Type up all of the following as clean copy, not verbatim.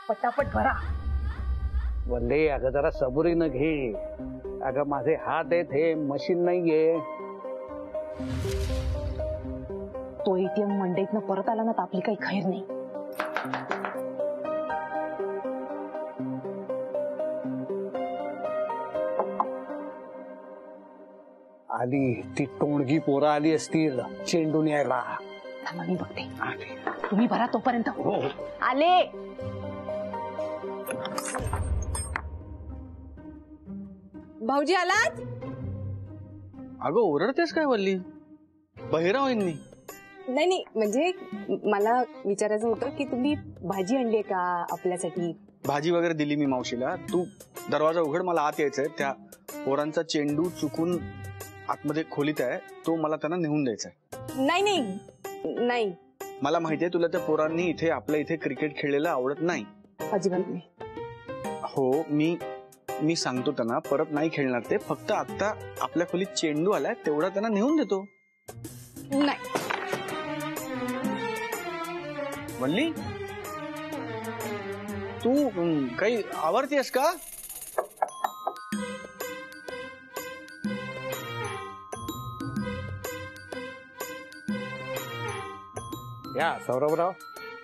पटापट भरा. वल्ले अगं जरा सबुरीनं घे. अगं माझे हात आहेत, हे मशीन नाहीये. तो एटीएम मंडईतनं परत आला ना तर आपली काही खैर नाही. आली ती टोणगी पोरं आली असतील चेंडून यायला. थांबा मी बघते. तुम्ही भरा तोपर्यंत. आले. भाऊजी आलात? अगं ओरडतेस काय वल्ली? बहिरा होईन. नाही म्हणजे मला विचारायचं होतं की तुम्ही भाजी आणली का आपल्यासाठी? भाजी वगैरे दिली मी मावशीला. तू दरवाजा उघड, मला आत यायचंय. त्या पोरांचा चेंडू चुकून आतमध्ये खोलीत आहे, तो मला त्यांना नेऊन द्यायचा आहे. नाही मला माहितीये तुला त्या पोरांनी इथे आपल्या इथे क्रिकेट खेळलेलं आवडत नाही. अजिबात नाही. हो मी सांगतो त्यांना परत नाही खेळणार ते. फक्त आता आपल्या खोलीत चेंडू आलाय तेवढा त्यांना नेऊन देतो. नाही वल्ली तू काही आवडतेस का? या सौरभराव,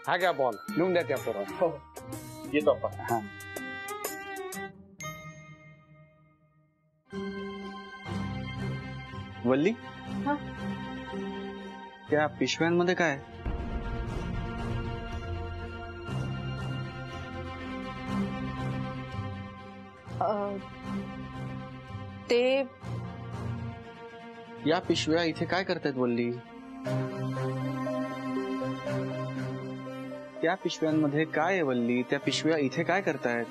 हा घ्या बॉल, नेऊन द्या त्या पोरांना. येतो आपण. हा वल्ली त्या पिशव्यांमध्ये काय? ते या पिशव्या इथे काय करतायत वल्ली? त्या पिशव्यांमध्ये काय आहे वल्ली? त्या पिशव्या इथे काय करतायत?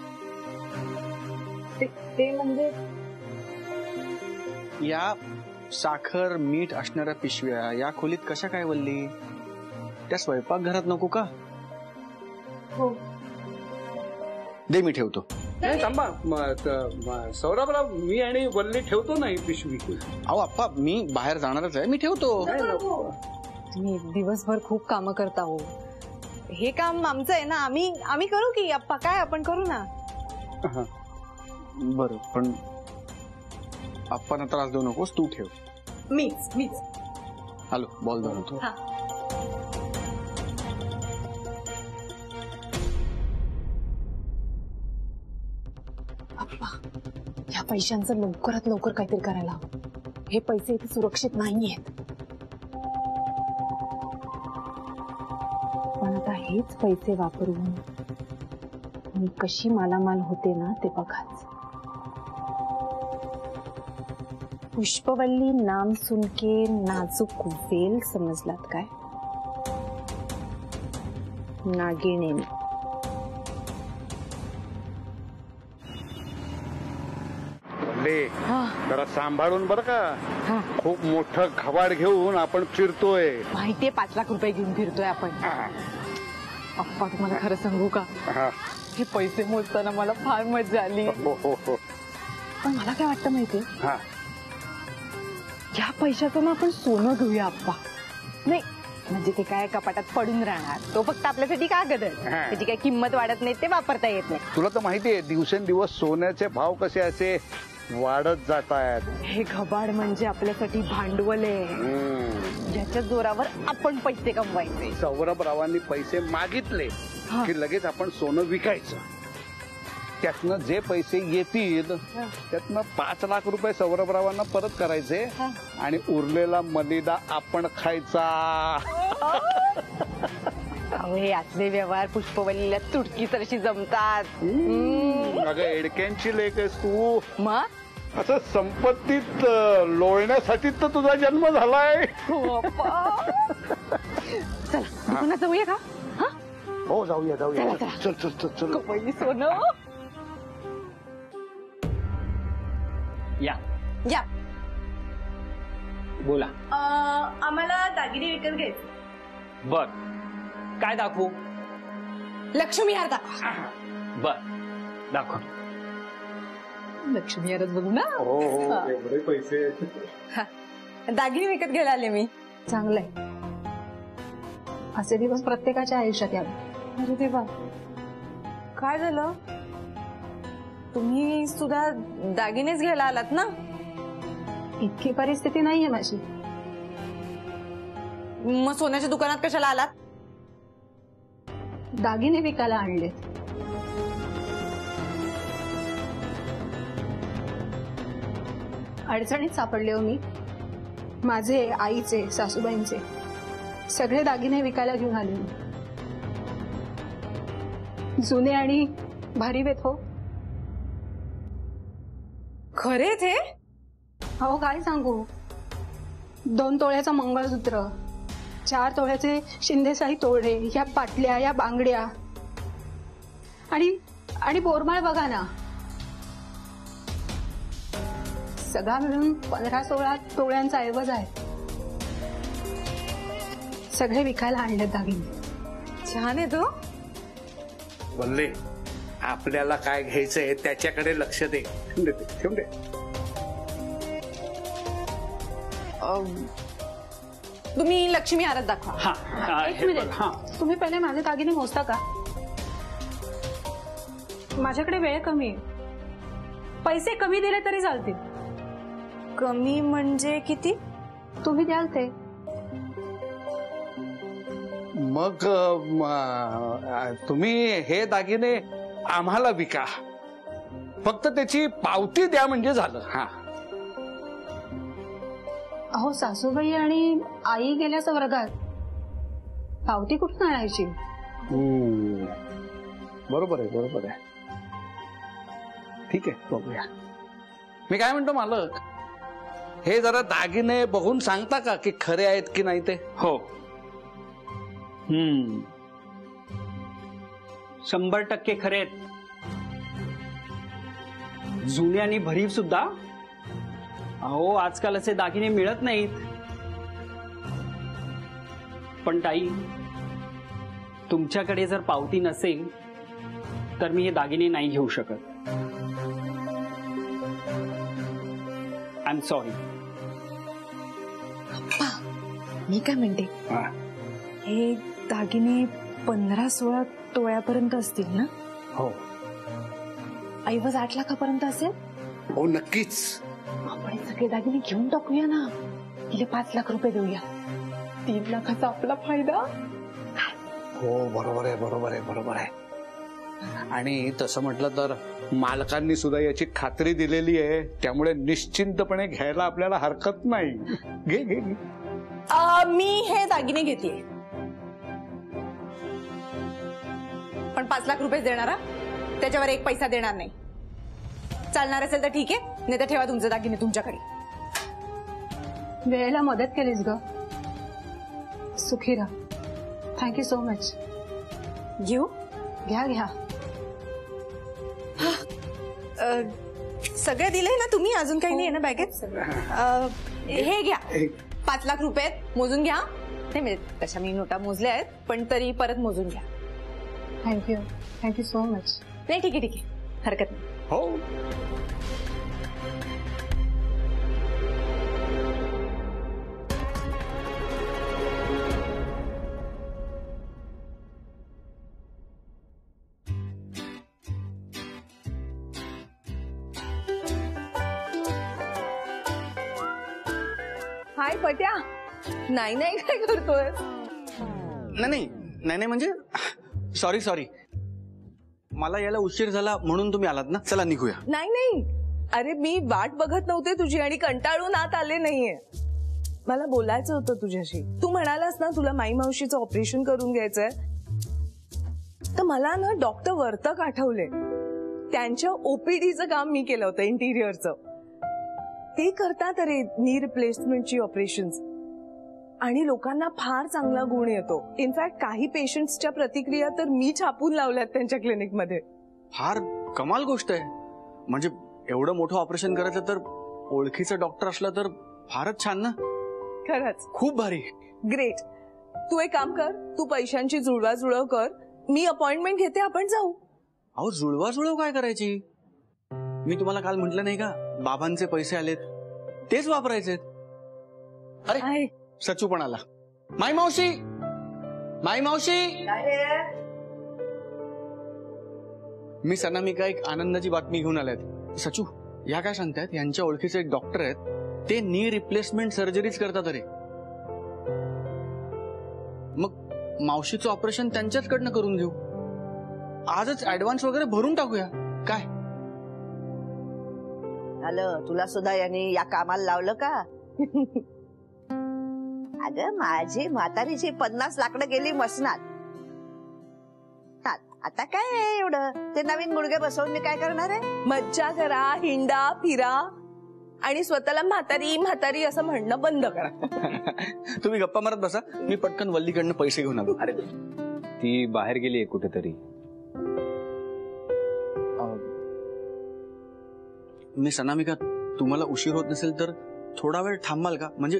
ते म्हणजे या साखर मीठ असणाऱ्या पिशव्या या खोलीत कशा काय वल्ली? त्या स्वयंपाकघरात नको का? हो. दे मी ठेवतो. नाही थांबा सौरभराव, मी आणि वल्ली ठेवतो ना ही पिशवी. अहो आप्पा मी बाहेर जाणारच आहे, मी ठेवतो. तुम्ही दिवसभर खूप काम करता हो. हे काम आमचं आहे ना, आम्ही करू की अप्पा? काय आपण करू ना. बरं पण आप्पांना त्रास देऊ नकोस, तू ठेव. मीच हॅलो बॉल धरतो. अप्पा या पैशांचं लवकरात लवकर काहीतरी करायला हवं. हे पैसे इथे सुरक्षित नाहीयेत. पण आता हेच पैसे वापरून मी कशी मालामाल होते ना ते बघाच. पुष्पवल्ली नाम सुनके नाजुक वेल समजलात काय? नागिणी. जरा सांभाळून बरं का. खूप मोठं घबाड घेऊन आपण फिरतोय. माहितीये 5 लाख रुपये घेऊन फिरतोय आपण. अप्पा तुम्हाला खरं सांगू का, हे पैसे मोजताना मला फार मजा आली. पण मला काय वाटतं माहितीये, या पैशाचं ना आपण सोनं घेऊया अप्पा. नाही म्हणजे ते काय कपाटात पडून राहणार, तो फक्त आपल्यासाठी कागद आहे. त्याची काही किंमत वाढत नाही, ते वापरता येत नाही. तुला तर माहितीये दिवसेंदिवस सोन्याचे भाव कसे असे वाढत जात आहेत. हे घबाड म्हणजे आपल्यासाठी भांडवल आहे, ज्याच्या जोरावर आपण पैसे कमवायचे. सौरभरावांनी पैसे मागितले की लगेच आपण सोनं विकायचं. त्यातनं जे पैसे येतील त्यातनं 5 लाख रुपये सौरभरावांना परत करायचे आणि उरलेला मलिदा आपण खायचा. हे असले व्यवहार पुष्पवल्लीला तुटकी सरशी जमतात. अगं एडक्यांची लेक आहेस तू. मग असं संपत्तीत लोळण्यासाठी तर तुझा जन्म झालाय. चला पुन्हा जाऊया का? हो जाऊया जाऊया. चल चल चल चल. पहिली सोनं. या या बोला. आम्हाला दागिने विकत घ्यायचे. बर काय दाखवू? लक्ष्मी हार दाखवा. बर दाखव. लक्ष्मी हारच बघू ना. हो हो एवढे पैसे. दागिने विकत घ्यायला आले मी. चांगलंय, असे दिवस प्रत्येकाच्या आयुष्यात यावे. अरे देवा, काय झालं? तुम्ही सुद्धा दागिनेच घ्यायला आलात ना? इतकी परिस्थिती नाहीये माझी. मग सोन्याच्या दुकानात कशाला आलात? दागिने विकायला आणले. अडचणीत सापडले हो मी. माझे, आईचे, सासूबाईंचे सगळे दागिने विकायला घेऊन आले मी. जुने आणि भारी वेत हो. खरे थे? अहो काय सांगू, 2 तोळ्याचं मंगळसूत्र, 4 तोळ्याचे शिंदेशाही तोडे, या पाटल्या, या बांगड्या आणि बोरमाळ बघा ना. सगळा मिळून 15-16 तोळ्यांचा ऐवज आहे. सगळे विकायला आणले दागिने. छान आहे तो. बोलले आपल्याला काय घ्यायचंय त्याच्याकडे लक्ष दे. ठेवून दे. तुम्ही लक्ष्मी आरत दाखवा. एक मिनिट, तुम्ही पहिले माझे दागिने मोजता का? माझ्याकडे वेळ कमी आहे. पैसे कमी दिले तरी चालतील. कमी म्हणजे किती? तुम्ही द्याल ते. मग तुम्ही हे दागिने आम्हाला विका, फक्त त्याची पावती द्या म्हणजे झालं. हा. अहो सासूबाई आणि आई गेल्याच वर्गात, पावती कुठून आणायची? बरोबर आहे. ठीक आहे, बघूया. मी काय म्हणतो मालक, हे जरा दागिने बघून सांगता का की खरे आहेत की नाही ते? हो. 100% खरे आहेत. जुने आणि भरीव सुद्धा. अहो आजकाल असे दागिने मिळत नाहीत. पण ताई, तुमच्याकडे जर पावती नसेल तर मी हे दागिने नाही घेऊ शकत. I am sorry. मी काय म्हणते, हे दागिने 15-16 तोळ्यापर्यंत असतील ना? हो. ऐवज 8 लाखापर्यंत असेल? हो नक्कीच. आपण सगळे दागिने घेऊन टाकूया ना. तिला 5 लाख रुपये देऊया. 3 लाखाचा आपला फायदा. हो बरोबर आहे. आणि तसं म्हटलं तर मालकांनी सुद्धा याची खात्री दिलेली आहे, त्यामुळे निश्चिंतपणे घ्यायला आपल्याला हरकत नाही. घे. मी हे दागिने घेतेय, पण 5 लाख रुपये देणार. त्याच्यावर 1 पैसा देणार नाही. चालणार असेल तर ठीक आहे, नाही तर ठेवा तुमचे दागिने तुमच्याकडे. वेळेला मदत केलीस ग. सुखी राहा. Thank you so much. घेऊ? घ्या. सगळे दिले ना तुम्ही? अजून काही नाही ना बॅगेत? हे घ्या. 5 लाख रुपये मोजून घ्या. नाही म्हणजे तशा मी नोटा मोजल्या आहेत, पण तरी परत मोजून घ्या. Thank you so much. नाही ठीक आहे, हरकत नाही. हो. हाय पट्या. नाही काय करतोय? नाही म्हणजे सॉरी. मला याला उशीर झाला म्हणून तुम्ही आलात ना. चला निघूया. नाही. अरे मी वाट बघत नव्हते तुझी आणि कंटाळून आत आले नाहीये. मला बोलायचं होतं तुझ्याशी. तू म्हणालास ना तुला माई मावशीचं ऑपरेशन करून घ्यायचंय, तर मला ना डॉक्टर वर्तक आठवले. त्यांच्या ओपीडीचं काम मी केलं होतं, इंटिरियरचं. ते करतात रे नी रिप्लेसमेंटची ऑपरेशन्स, आणि लोकांना फार चांगला गुण येतो. इनफॅक्ट काही पेशंट्सच्या प्रतिक्रिया तर मी छापून लावल्यात त्यांच्या क्लिनिकमध्ये. फार कमाल गोष्ट आहे. म्हणजे एवढं मोठं ऑपरेशन करायचं तर ओळखीचं डॉक्टर असलं तर फारच छान ना. खरंच खूप भारी. ग्रेट. तू एक काम कर, तू पैशांची जुळवाजुळव कर, मी अपॉइंटमेंट घेते, आपण जाऊ. अहो जुळवाजुळव काय करायची? मी तुम्हाला काल म्हटलं नाही का, बाबांचे पैसे आलेत तेच वापरायचे. अरे सचू पण आला. माई मावशी. मी अनामिका एक आनंदाची बातमी घेऊन आल्यात. सचू, या काय सांगतायत, यांच्या ओळखीचे एक डॉक्टर आहेत, ते नी रिप्लेसमेंट सर्जरीज करतात. अरे मग मावशीचं ऑपरेशन त्यांच्याचकडनं करून घेऊ. आजच ऍडव्हान्स वगैरे भरून टाकूया. काय आलं तुला सुद्धा यांनी या कामाला लावलं का? अगं माझी म्हातारीची 50 लाकडं गेली मसनात. आता काय आहे एवढं, ते नवीन गुडघे बसवून मी काय करणार आहे? मज्जा करा, हिंडा फिरा आणि स्वतःला म्हातारी म्हातारी असं म्हणणं बंद करा. तुम्ही गप्पा मारत बसा, मी पटकन वल्लीकडनं पैसे घेऊन आलो. अरे ती बाहेर गेली कुठेतरी. मिस अनामिका, तुम्हाला उशीर होत नसेल तर थोडा वेळ थांबाल का? म्हणजे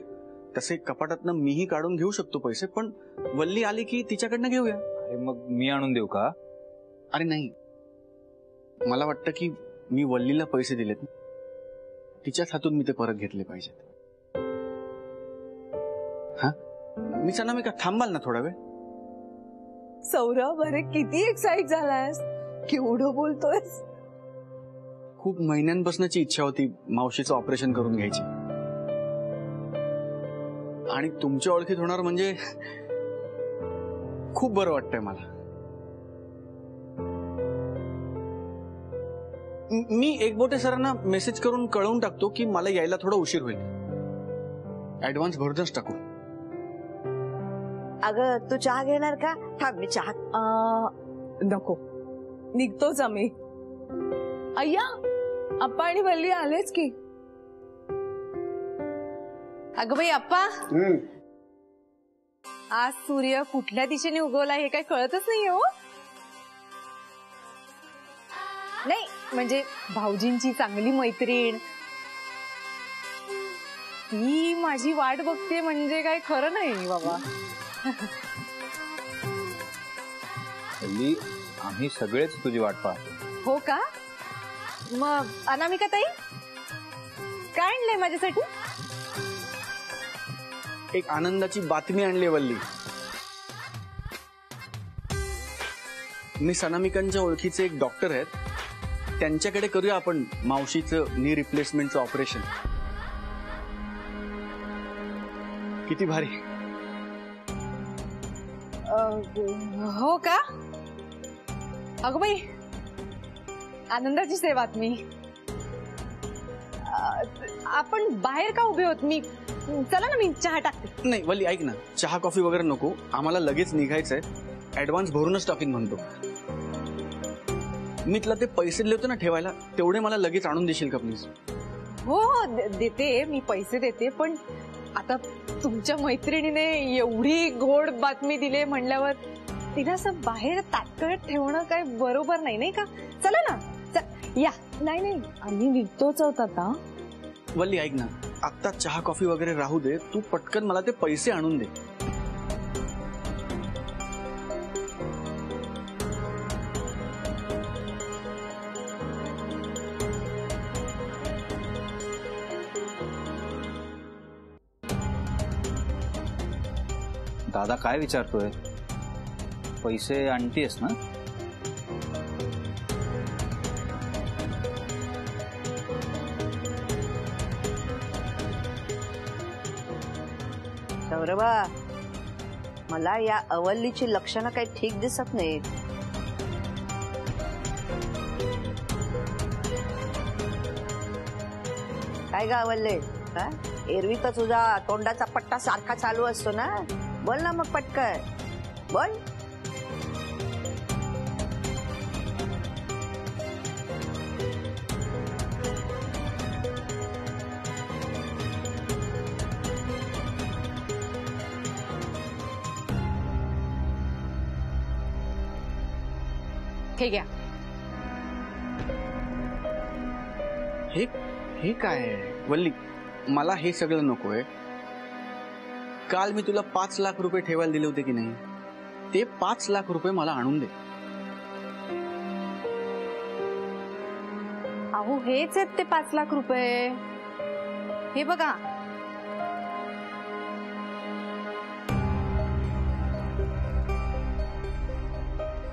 तसे कपाटातनं मीही काढून घेऊ शकतो पैसे, पण वल्ली आली की तिच्याकडनं घेऊया. अरे मग मी आणून देऊ का? अरे नाही, मला वाटतं की मी वल्लीला पैसे दिलेत, तिच्याच हातून मी ते परत घेतले पाहिजेत. हा मिस अनामिका, थांबाल ना थोडा वेळ? सौरभ, अरे किती एक्साइट झालायस, केवढं बोलतोयस. खूप महिन्यांपासूनची इच्छा होती मावशीचं ऑपरेशन करून घ्यायची, आणि तुमच्या ओळखीत होणार म्हणजे खूप बरं वाटतंय मला. मी एकबोटे सरांना मेसेज करून कळवून टाकतो की मला यायला थोडा उशीर होईल. ऍडव्हान्स भरूनच टाकू. अगं तू चहा घेणार का? थांब मी चहा. नको, निघतोच आम्ही. अय्या, अप्पा आणि वल्ली आलेच की. अगं बाई अप्पा, आज सूर्य कुठल्या दिशेने उगवला हे काही कळतच नाहीये हो. नाही म्हणजे भाऊजींची चांगली मैत्रीण ती माझी वाट बघते म्हणजे काय खरं नाही बाबा. आम्ही सगळेच तुझी वाट पाहतो. हो का? मग अनामिका ताई काय आणलंय माझ्यासाठी? एक आनंदाची बातमी आणली वल्ली. मी अनामिकांच्या ओळखीचे एक डॉक्टर आहेत, त्यांच्याकडे करूया आपण मावशीचं नी रिप्लेसमेंटचं ऑपरेशन. किती भारी. हो का? अगं बाई, आनंदाचीच आहे बातमी. आपण बाहेर का उभे होत? मी चला ना, मी चहा टाकते. नाही वल्ली, ऐक ना, चहा कॉफी वगैरे नको, आम्हाला लगेच निघायचंय. ऍडव्हान्स भरूनच टाकीन म्हणतो मी. तुला ते पैसे दिले होते ना ठेवायला, तेवढे मला लगेच आणून देशील का प्लीज? हो देते, मी पैसे देते, पण आता तुमच्या मैत्रिणीने एवढी गोड बातमी दिली म्हणल्यावर तिला असं बाहेर ताटकळत ठेवणं काय बरोबर नाही, नाही का? चला ना, या. नाही, आम्ही निघतोच आहोत आता. वल्ली ऐक ना, आता चहा कॉफी वगैरे राहू दे, तू पटकन मला ते पैसे आणून दे. दादा काय विचारतोय? पैसे आणतीयस ना? सौरभा, मला या अवल्लीची लक्षणं काही ठीक दिसत नाहीत. काय ग अवल्ले, एरवी तर तुझा तोंडाचा पट्टा सारखा चालू असतो ना, बोल ना मग पटकन बोल. हे घ्या. हे काय आहे वल्ली? मला हे सगळं नकोय. काल मी तुला 5 लाख रुपये ठेवायला दिले होते की नाही, ते 5 लाख रुपये मला आणून दे. अहो हेच आहेत ते 5 लाख रुपये. हे बघा.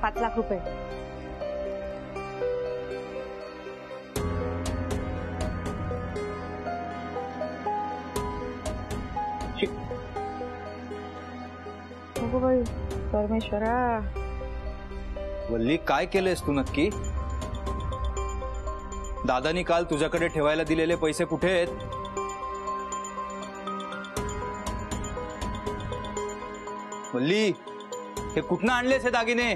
₹5 लाख. परमेश्वरा, वल्ली काय केलंयस तू नक्की? दादानी काल तुझ्याकडे ठेवायला दिलेले पैसे कुठे आहेत? वल्ली, हे कुठनं आणलेस हे दागिने?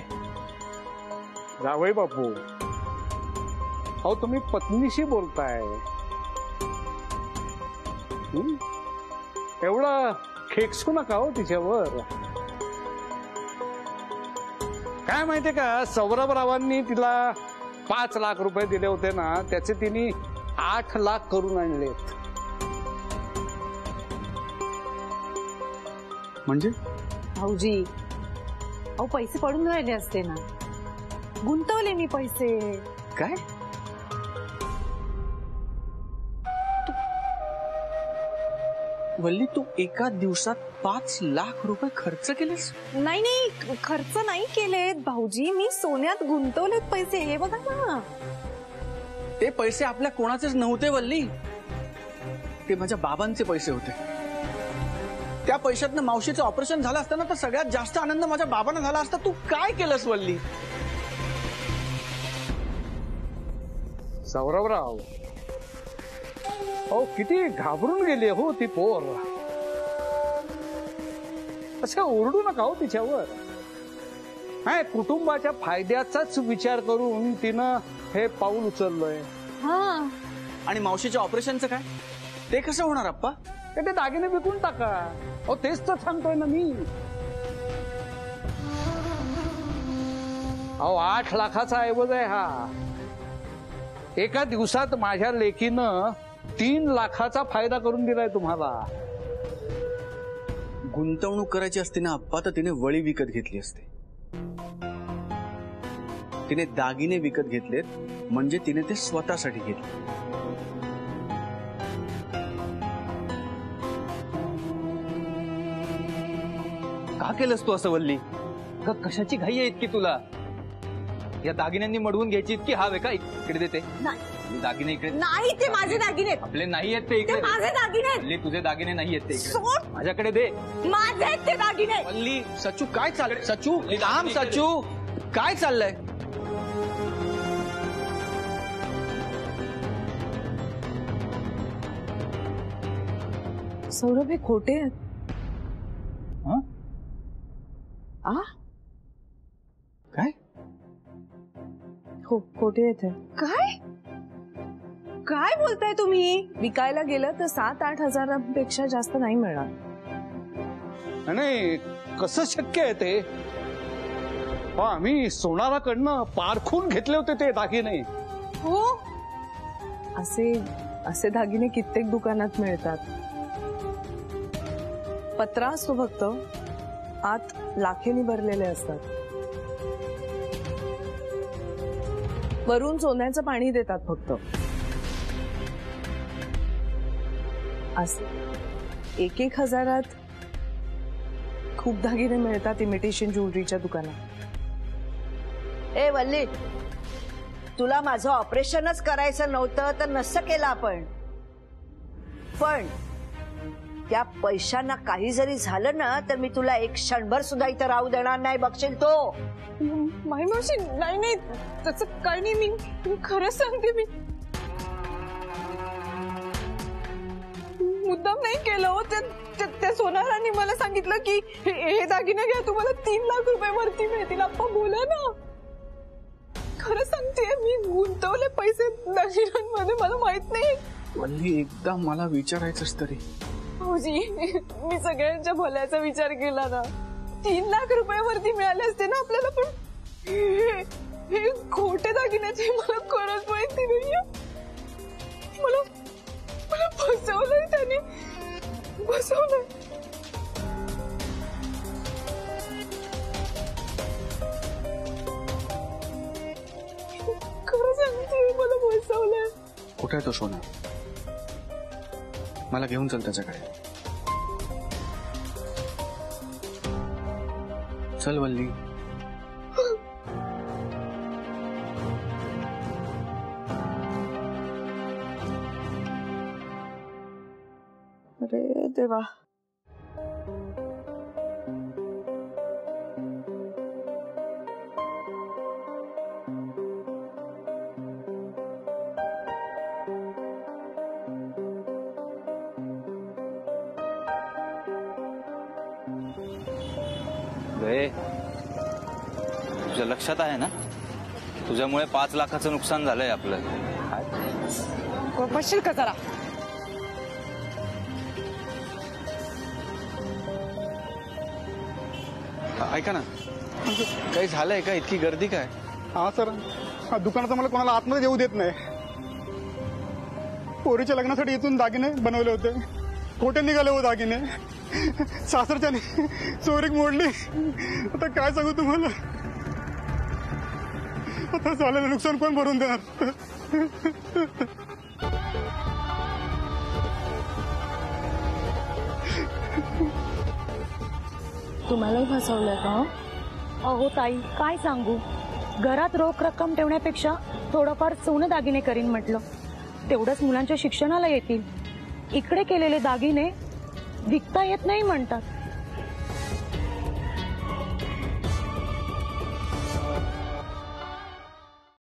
जावई बापू, अहो तुम्ही पत्नीशी बोलताय, एवढं खेकसू नका हो तिच्यावर. काय माहितीये का, सौरभरावांनी तिला 5 लाख रुपये दिले होते ना, त्याचे तिने 8 लाख करून आणलेत. म्हणजे भाऊजी, अहो पैसे पडून राहिले असते ना, गुंतवले मी पैसे. काय? वल्ली, तू एका दिवसात 5 लाख रुपये खर्च केलेस? नाही नाही, खर्च नाही केलेत भाऊजी, मी सोन्यात गुंतवलेत पैसे. हे बघा ना. ते पैसे आपल्या कोणाचेच नव्हते वल्ली, ते माझ्या बाबांचे पैसे होते. त्या पैशातनं मावशीचं ऑपरेशन झालं असतं ना, तर सगळ्यात जास्त आनंद माझ्या बाबांना झाला असता. तू काय केलंस वल्ली? सौरभराव, अहो किती घाबरून गेली हो ती पोर. असं ओरडू नका हो तिच्यावर. नाही, कुटुंबाच्या फायद्याचाच विचार करून तिनं हे पाऊल उचललंय. हा, आणि मावशीच्या ऑपरेशनचं काय? ते कसं होणार आप्पा? ते दागिने विकून टाका. अहो तेच तर सांगतोय ना मी. अहो 8 लाखाचा ऐवज आहे हा. एका दिवसात माझ्या लेकीनं 3 लाखाचा फायदा करून दिलाय तुम्हाला. गुंतवणूक करायची असते ना आप्पा, तर तिने वळी विकत घेतली असते. तिने दागिने विकत घेतलेत, म्हणजे तिने ते स्वतःसाठी घेतले. का केलंस तू असं वल्ली? का कशाची घाई आहे इतकी तुला? या दागिन्यांनी मडवून घ्यायची इतकी हवे का? इकडे देते दागिने, इकडे. नाही, ते माझे दागिने आपले नाही आहेत ते इकडे. माझे दागिने. वल्ली, तुझे दागिने नाही आहेत ते इकडे. सोड. माझ्याकडे दे. माझे आहेत ते दागिने. वल्ली, सचू काय चाललंय? सचू थांब. सचू काय चाललंय? सौरभ, हे खोटे आहेत. हं? आ? काय? हो, खोटे आहेत हे. काय काय बोलताय तुम्ही? विकायला गेलं तर 7-8 हजारांपेक्षा जास्त नाही मिळणार. नाही, कसं शक्य आहे ते? आम्ही सोनाराकडनं पारखून घेतले होते ते दागिने. हो, असे दागिने कित्येक दुकानात मिळतात. पत्रा असतो फक्त, आत लाखेनी भरलेले असतात. वरून सोन्याचं पाणी देतात फक्त. असे 1-1 हजारात खूप दागिने मिळतात इमिटेशन ज्वेलरीच्या दुकानात. ए वल्ली, तुला माझं ऑपरेशनच करायचं नव्हतं तर नसं केलं आपण. पण त्या पैशांना काही जरी झालं ना, तर मी तुला एक क्षणभर सुद्धा इथं राहू देणार नाही. बघशील तो. माही मावशी, नाही नाही, तसं काही नाही. मी खरंच सांगते, मी मुद्दाम नाही केलं हो. त्या सोनारांनी मला सांगितलं की हे दागिने घ्या, तुम्हाला 3 लाख रुपये वरती मिळतील. आप्पा बोला ना. खरं सांगते, मी गुंतवले पैसे दागिन्यांमध्ये. मला माहित नाही. वल्ली, एकदा मला विचारायचंच तरी. भाऊजी, मी सगळ्यांच्या भल्याचा विचार केला ना. 3 लाख रुपये वरती मिळाले असते ना आपल्याला. पण हे खोटे दागिन्याचे मला खरंच माहिती नाहीये. मला फसवलंय त्याने. फसवलंय. खरं सांगते, मला फसवलंय. कुठे आहे तो सोना? मला घेऊन चल त्याच्याकडे. चल वल्ली. अरे देवा. गए, तुझ्या लक्षात आहे ना, तुझ्यामुळे 5 लाखाचं नुकसान झालंय आपलं. बसशील का जरा? ऐका ना, काही झालंय का? इतकी गर्दी काय? हा सर, हा दुकानाचा मला कोणाला आतमध्ये येऊ देत नाही. पोरीच्या लग्नासाठी इथून दागिने बनवले होते. खोटे निघाले हो दागिने. सासरच्याने चोरीक मोडली. आता काय सांगू तुम्हाला? आता झालेलं नुकसान कोण भरून देणार? तुम्हालाही फसवलंय का? अहो ताई, काय सांगू, घरात रोख रक्कम ठेवण्यापेक्षा थोडंफार सोनं दागिने करीन म्हटलं. तेवढंच मुलांच्या शिक्षणाला येतील. इकडे केलेले दागिने विकता येत नाही म्हणतात.